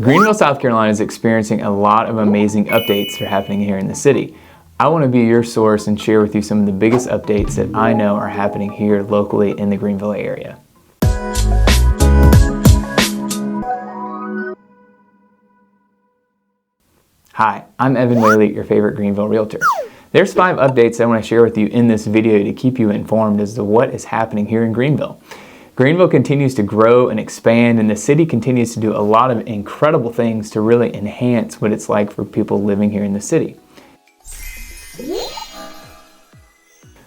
Greenville, South Carolina is experiencing a lot of amazing updates that are happening here in the city. I want to be your source and share with you some of the biggest updates that I know are happening here locally in the Greenville area. Hi, I'm Evan Whaley, your favorite Greenville realtor. There's 5 updates I want to share with you in this video to keep you informed as to what is happening here in Greenville. Greenville continues to grow and expand, and the city continues to do a lot of incredible things to really enhance what it's like for people living here in the city.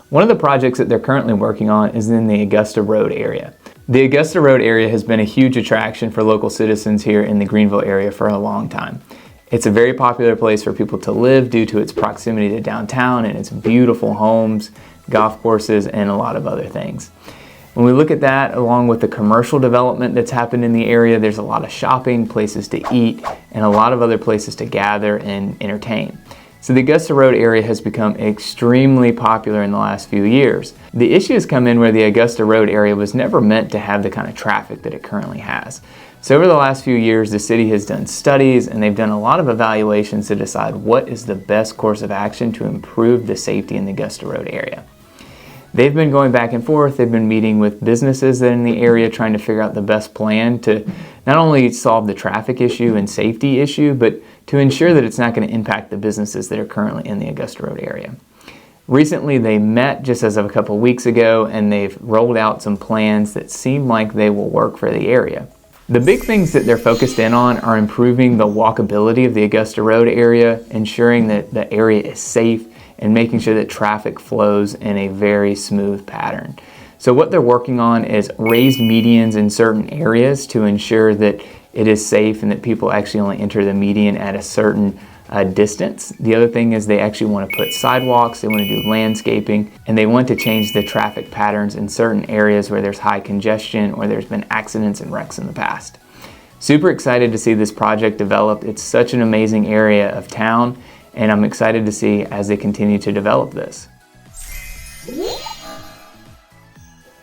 One of the projects that they're currently working on is in the Augusta Road area. The Augusta Road area has been a huge attraction for local citizens here in the Greenville area for a long time. It's a very popular place for people to live due to its proximity to downtown and its beautiful homes, golf courses, and a lot of other things. When we look at that, along with the commercial development that's happened in the area, there's a lot of shopping, places to eat, and a lot of other places to gather and entertain. So the Augusta Road area has become extremely popular in the last few years. The issues come in where the Augusta Road area was never meant to have the kind of traffic that it currently has. So over the last few years, the city has done studies and they've done a lot of evaluations to decide what is the best course of action to improve the safety in the Augusta Road area. They've been going back and forth. They've been meeting with businesses that are in the area trying to figure out the best plan to not only solve the traffic issue and safety issue, but to ensure that it's not going to impact the businesses that are currently in the Augusta Road area. Recently, they met just as of a couple weeks ago, and they've rolled out some plans that seem like they will work for the area. The big things that they're focused in on are improving the walkability of the Augusta Road area, ensuring that the area is safe, and making sure that traffic flows in a very smooth pattern. So what they're working on is raised medians in certain areas to ensure that it is safe and that people actually only enter the median at a certain distance. The other thing is they actually want to put sidewalks, they want to do landscaping, and they want to change the traffic patterns in certain areas where there's high congestion or there's been accidents and wrecks in the past. Super excited to see this project develop. It's such an amazing area of town, and I'm excited to see as they continue to develop this.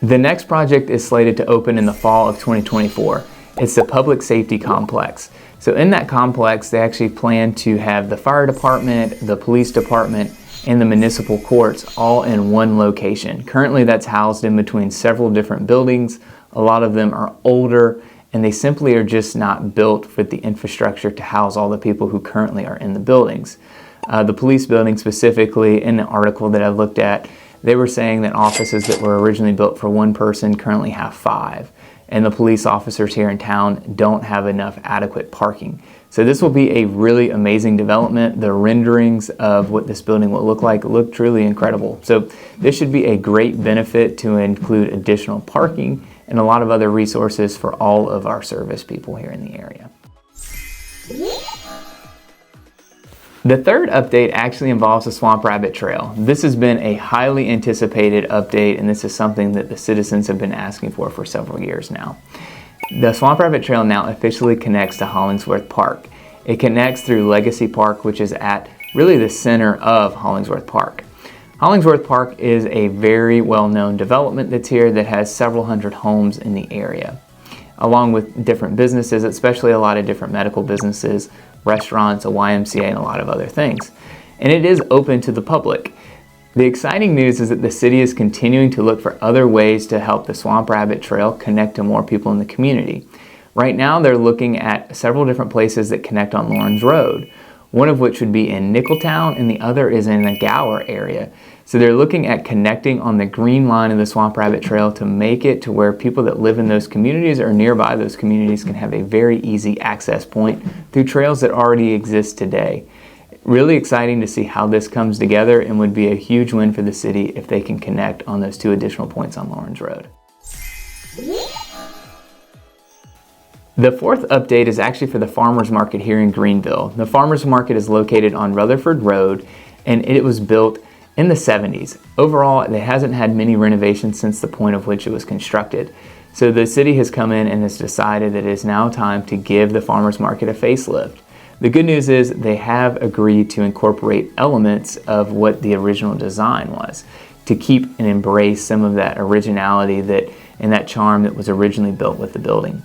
The next project is slated to open in the fall of 2024. It's the Public Safety Complex. So in that complex, they actually plan to have the fire department, the police department, and the municipal courts all in one location. Currently, that's housed in between several different buildings. A lot of them are older, and they simply are just not built with the infrastructure to house all the people who currently are in the buildings. The police building specifically, in the article that I looked at, they were saying that offices that were originally built for one person currently have 5. And the police officers here in town don't have enough adequate parking. So this will be a really amazing development. The renderings of what this building will look like look truly incredible. So this should be a great benefit to include additional parking and a lot of other resources for all of our service people here in the area. The third update actually involves the Swamp Rabbit Trail. This has been a highly anticipated update, and this is something that the citizens have been asking for several years now. The Swamp Rabbit Trail now officially connects to Hollingsworth Park. It connects through Legacy Park, which is at really the center of Hollingsworth Park. Hollingsworth Park is a very well-known development that's here that has several hundred homes in the area, along with different businesses, especially a lot of different medical businesses, restaurants, a YMCA, and a lot of other things. And it is open to the public. The exciting news is that the city is continuing to look for other ways to help the Swamp Rabbit Trail connect to more people in the community. Right now, they're looking at several different places that connect on Augusta Road, one of which would be in Nicholtown, and the other is in the Gower area. So they're looking at connecting on the green line of the Swamp Rabbit Trail to make it to where people that live in those communities or nearby those communities can have a very easy access point through trails that already exist today. Really exciting to see how this comes together, and would be a huge win for the city if they can connect on those 2 additional points on Augusta Road. The 4th update is actually for the farmers market here in Greenville. The farmers market is located on Rutherford Road, and it was built in the 70s. Overall, it hasn't had many renovations since the point of which it was constructed. So the city has come in and has decided that it is now time to give the farmers market a facelift. The good news is they have agreed to incorporate elements of what the original design was, to keep and embrace some of that originality and that charm that was originally built with the building.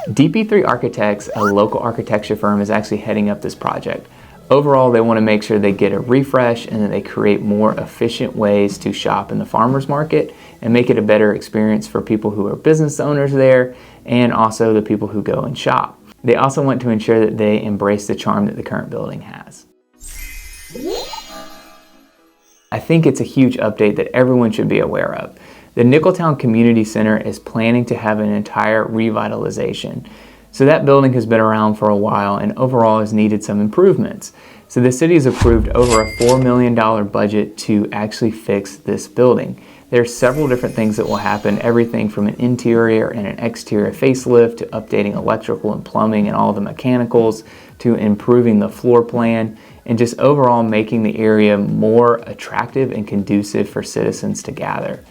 DP3 Architects, a local architecture firm, is actually heading up this project. Overall, they want to make sure they get a refresh and that they create more efficient ways to shop in the farmers market and make it a better experience for people who are business owners there and also the people who go and shop. They also want to ensure that they embrace the charm that the current building has. I think it's a huge update that everyone should be aware of. The Nicholtown Community Center is planning to have an entire revitalization. So that building has been around for a while and overall has needed some improvements. So the city has approved over a $4 million budget to actually fix this building. There are several different things that will happen, everything from an interior and an exterior facelift to updating electrical and plumbing and all the mechanicals to improving the floor plan and just overall making the area more attractive and conducive for citizens to gather.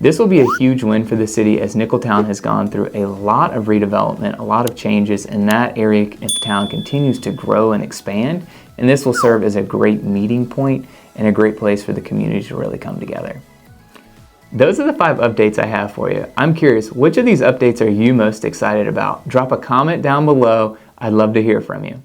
This will be a huge win for the city as Nicholtown has gone through a lot of redevelopment, a lot of changes, and that area of town continues to grow and expand. And this will serve as a great meeting point and a great place for the community to really come together. Those are the 5 updates I have for you. I'm curious, which of these updates are you most excited about? Drop a comment down below. I'd love to hear from you.